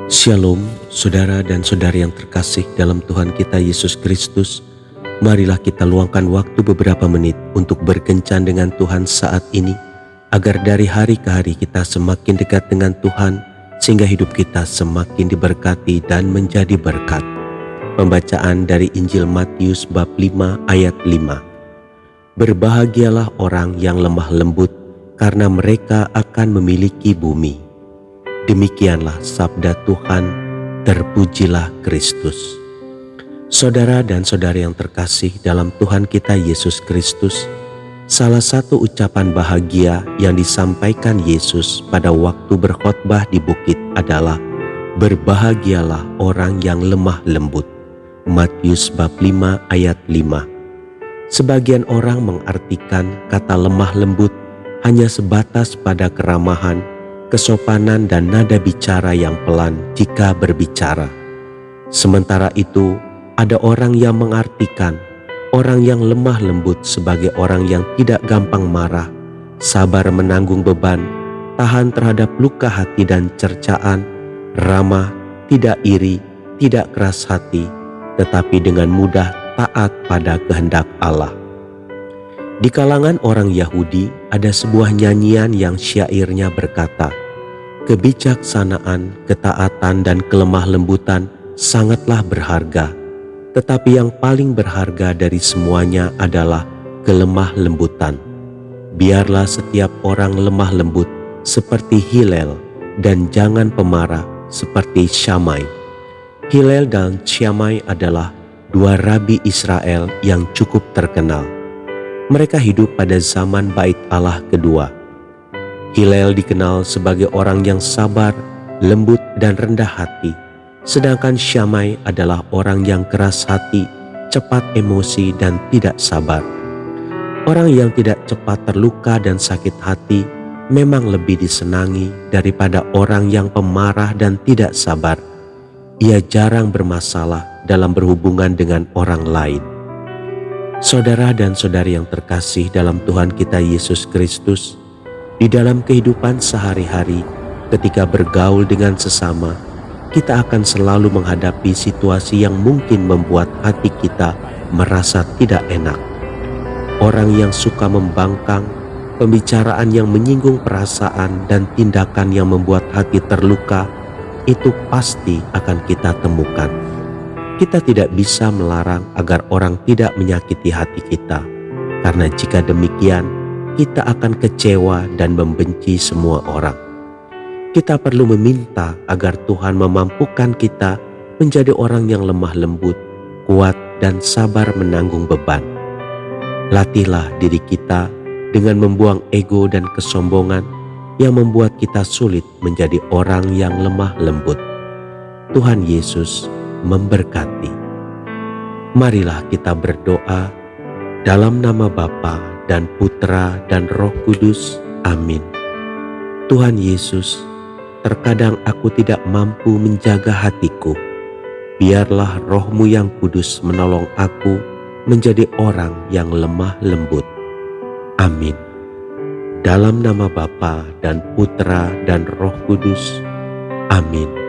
Shalom, saudara dan saudari yang terkasih dalam Tuhan kita Yesus Kristus. Marilah kita luangkan waktu beberapa menit untuk berkencan dengan Tuhan saat ini, agar dari hari ke hari kita semakin dekat dengan Tuhan, sehingga hidup kita semakin diberkati dan menjadi berkat. Pembacaan dari Injil Matius bab 5 ayat 5. Berbahagialah orang yang lemah lembut, karena mereka akan memiliki bumi. Demikianlah sabda Tuhan, terpujilah Kristus. Saudara dan saudari yang terkasih dalam Tuhan kita Yesus Kristus, salah satu ucapan bahagia yang disampaikan Yesus pada waktu berkhotbah di bukit adalah berbahagialah orang yang lemah lembut. Matius bab 5 ayat 5. Sebagian orang mengartikan kata lemah lembut hanya sebatas pada keramahan, kesopanan dan nada bicara yang pelan jika berbicara. Sementara itu, ada orang yang mengartikan orang yang lemah lembut sebagai orang yang tidak gampang marah, sabar menanggung beban, tahan terhadap luka hati dan cercaan, ramah, tidak iri, tidak keras hati, tetapi dengan mudah taat pada kehendak Allah. Di kalangan orang Yahudi ada sebuah nyanyian yang syairnya berkata, kebijaksanaan, ketaatan dan kelemah lembutan sangatlah berharga, tetapi yang paling berharga dari semuanya adalah kelemah lembutan. Biarlah setiap orang lemah lembut seperti Hillel dan jangan pemarah seperti Shammai. Hillel dan Shammai adalah dua rabi Israel yang cukup terkenal. Mereka hidup pada zaman Bait Allah kedua. Hillel dikenal sebagai orang yang sabar, lembut dan rendah hati, sedangkan Shammai adalah orang yang keras hati, cepat emosi dan tidak sabar. Orang yang tidak cepat terluka dan sakit hati memang lebih disenangi daripada orang yang pemarah dan tidak sabar. Ia jarang bermasalah dalam berhubungan dengan orang lain. Saudara dan saudari yang terkasih dalam Tuhan kita Yesus Kristus, di dalam kehidupan sehari-hari, ketika bergaul dengan sesama, kita akan selalu menghadapi situasi yang mungkin membuat hati kita merasa tidak enak. Orang yang suka membangkang, pembicaraan yang menyinggung perasaan dan tindakan yang membuat hati terluka, itu pasti akan kita temukan. Kita tidak bisa melarang agar orang tidak menyakiti hati kita, karena jika demikian, kita akan kecewa dan membenci semua orang. Kita perlu meminta agar Tuhan memampukan kita menjadi orang yang lemah lembut, kuat dan sabar menanggung beban. Latihlah diri kita dengan membuang ego dan kesombongan yang membuat kita sulit menjadi orang yang lemah lembut. Tuhan Yesus memberkati. Marilah kita berdoa dalam nama Bapa dan Putra dan Roh Kudus. Amin. Tuhan Yesus, terkadang aku tidak mampu menjaga hatiku. Biarlah Roh-Mu yang kudus menolong aku menjadi orang yang lemah lembut. Amin. Dalam nama Bapa dan Putra dan Roh Kudus. Amin.